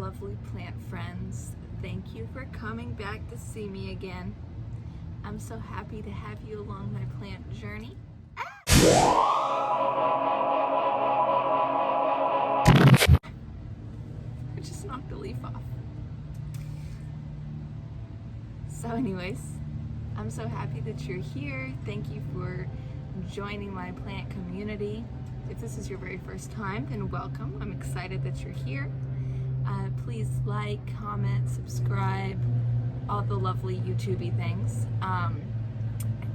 lovely plant friends. Thank you for coming back to see me again. I'm so happy to have you along my plant journey. I just knocked a leaf off. So anyways, I'm so happy that you're here. Thank you for joining my plant community. If this is your very first time, then welcome. I'm excited that you're here. Please like, comment, subscribe, all the lovely YouTubey things.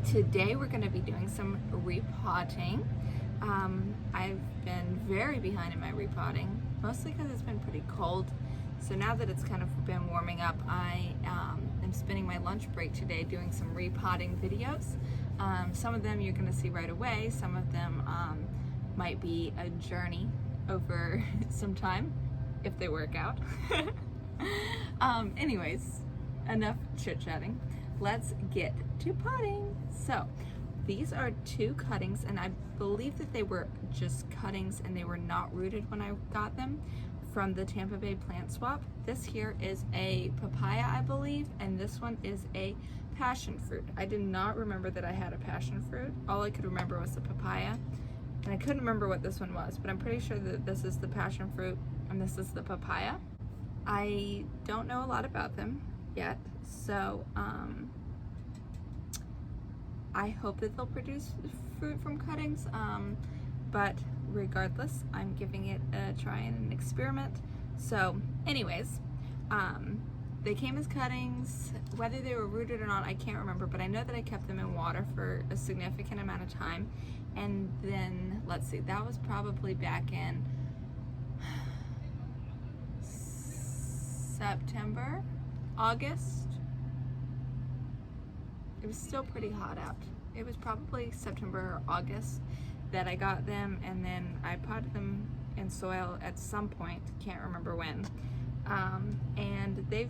Today we're going to be doing some repotting. I've been very behind in my repotting, mostly because it's been pretty cold. So now that it's kind of been warming up, I am spending my lunch break today doing some repotting videos. Some of them you're going to see right away. Some of them might be a journey over some time, if they work out. Anyways, enough chit-chatting. Let's get to potting. So these are two cuttings, and I believe that they were just cuttings and they were not rooted when I got them from the Tampa Bae Plant Swap. This here is a papaya, I believe, and this one is a passion fruit. I did not remember that I had a passion fruit. All I could remember was the papaya, and I couldn't remember what this one was, but I'm pretty sure that this is the passion fruit and this is the papaya. I don't know a lot about them yet, so I hope that they'll produce fruit from cuttings, but regardless, I'm giving it a try and an experiment. So anyways, they came as cuttings. Whether they were rooted or not, I can't remember, but I know that I kept them in water for a significant amount of time. And then, let's see, that was probably back in September, August. It was still pretty hot out. It was probably September or August that I got them, and then I potted them in soil at some point, can't remember when. And they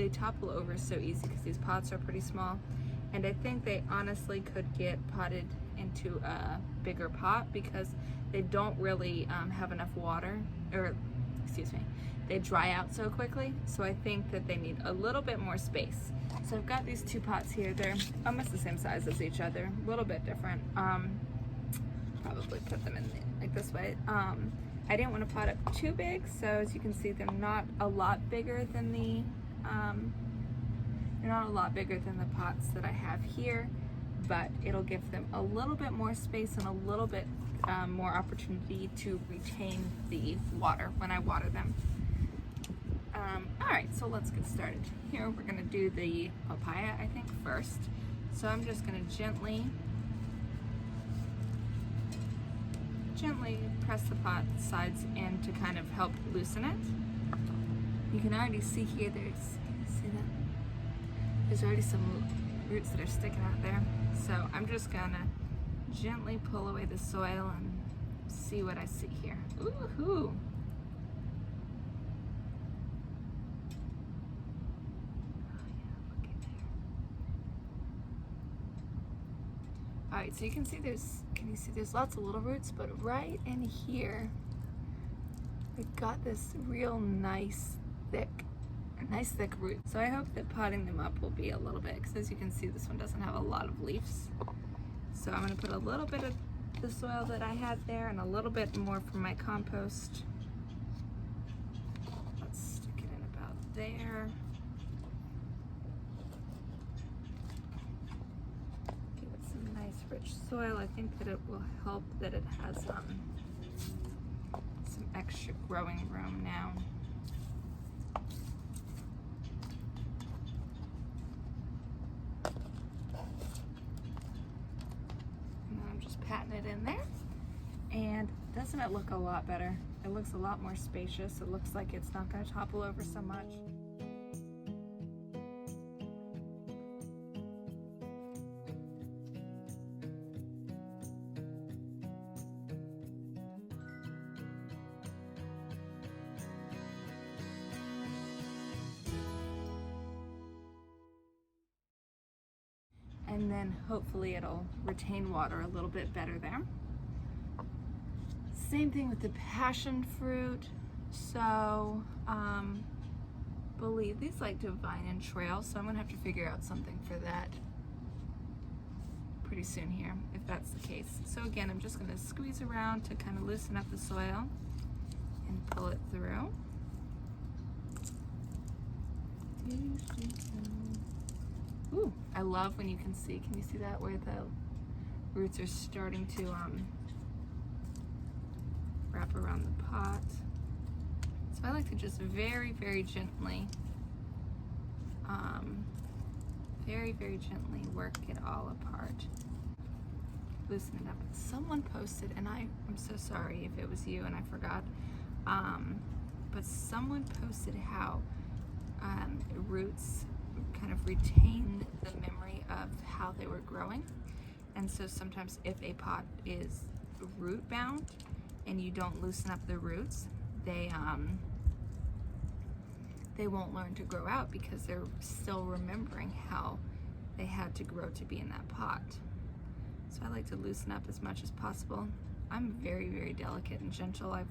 topple over so easy because these pots are pretty small, and I think they honestly could get potted into a bigger pot because they don't really have enough water, or excuse me, they dry out so quickly. So I think that they need a little bit more space. So I've got these two pots here. They're almost the same size as each other, a little bit different. Probably put them in like this way. I didn't want to pot up too big, so as you can see, they're not a lot bigger than the pots that I have here, but it'll give them a little bit more space and a little bit more opportunity to retain the water when I water them. All right, so let's get started. Here we're gonna do the papaya, I think, first. So I'm just gonna gently press the pot sides in to kind of help loosen it. You can already see here, there's already some roots that are sticking out there. So I'm just gonna gently pull away the soil and see what I see here. Ooh-hoo. All right, so you can see there's lots of little roots, but right in here, we've got this real nice thick root. So I hope that potting them up will be a little bit, because as you can see, this one doesn't have a lot of leaves. So I'm gonna put a little bit of the soil that I had there and a little bit more from my compost. Let's stick it in about there. Rich soil. I think that it will help that it has some extra growing room now. And I'm just patting it in there, and doesn't it look a lot better? It looks a lot more spacious. It looks like it's not going to topple over so much. And then hopefully it'll retain water a little bit better there. Same thing with the passion fruit. So, believe these like to vine and trail, so I'm gonna have to figure out something for that pretty soon here, if that's the case. So again, I'm just gonna squeeze around to kind of loosen up the soil and pull it through. Ooh, I love when you can see that where the roots are starting to wrap around the pot. So I like to just very, very gently, very gently work it all apart. Loosen it up. Someone posted, and I'm so sorry if it was you and I forgot, but someone posted how roots kind of retain the memory of how they were growing. And so sometimes if a pot is root bound and you don't loosen up the roots, they won't learn to grow out because they're still remembering how they had to grow to be in that pot. So I like to loosen up as much as possible. I'm very, very delicate and gentle. I've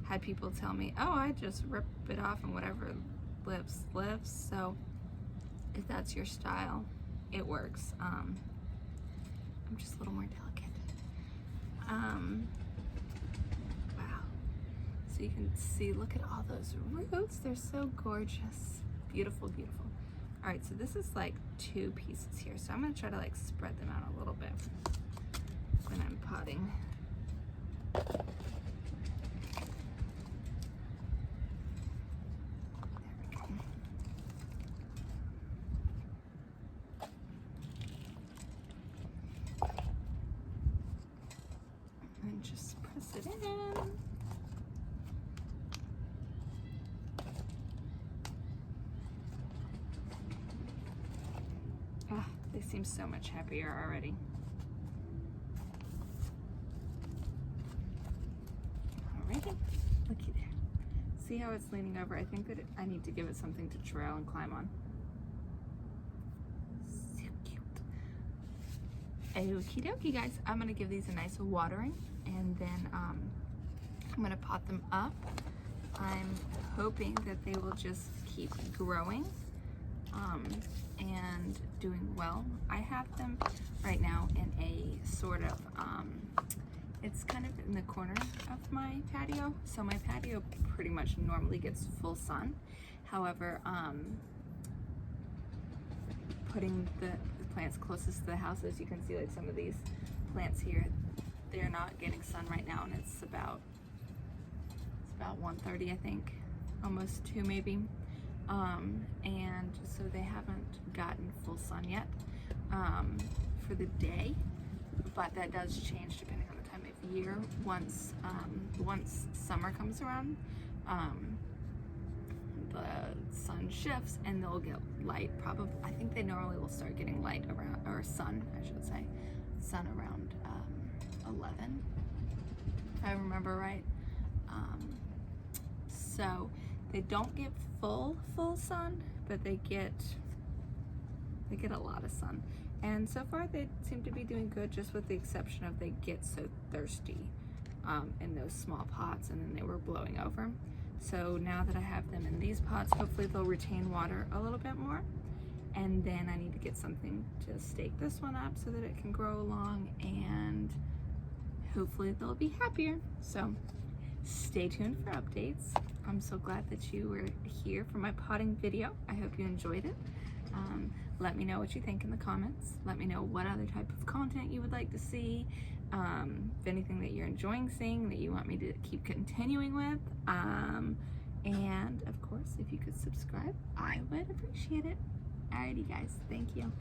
had people tell me, oh, I just rip it off and whatever lives, lives. So if that's your style, it works. I'm just a little more delicate. Wow. So you can see, look at all those roots. They're so gorgeous. Beautiful, beautiful. All right, so this is like 2 pieces here. So I'm gonna try to like spread them out a little bit when I'm potting. And just press it in. Ah, they seem so much happier already. Alrighty, looky there. See how it's leaning over? I think that I need to give it something to trail and climb on. So cute. Okie dokie, guys. I'm gonna give these a nice watering, and then I'm gonna pot them up. I'm hoping that they will just keep growing and doing well. I have them right now in a sort of, it's kind of in the corner of my patio. So my patio pretty much normally gets full sun. However, putting the plants closest to the house, as you can see, like some of these plants here, they're not getting sun right now, and it's about 1:30, I think, almost 2 maybe. And so they haven't gotten full sun yet for the day, but that does change depending on the time of year. Once summer comes around, the sun shifts and they'll get light. Probably, I think they normally will start getting light around, or sun, I should say, sun around 11, if I remember right. So they don't get full sun, but they get a lot of sun. And so far they seem to be doing good, just with the exception of they get so thirsty in those small pots, and then they were blowing over. So now that I have them in these pots, hopefully they'll retain water a little bit more. And then I need to get something to stake this one up so that it can grow along, and hopefully they'll be happier. So stay tuned for updates. I'm so glad that you were here for my potting video. I hope you enjoyed it. Let me know what you think in the comments. Let me know what other type of content you would like to see. If anything that you're enjoying seeing that you want me to keep continuing with. And of course, if you could subscribe, I would appreciate it. Alrighty guys, thank you.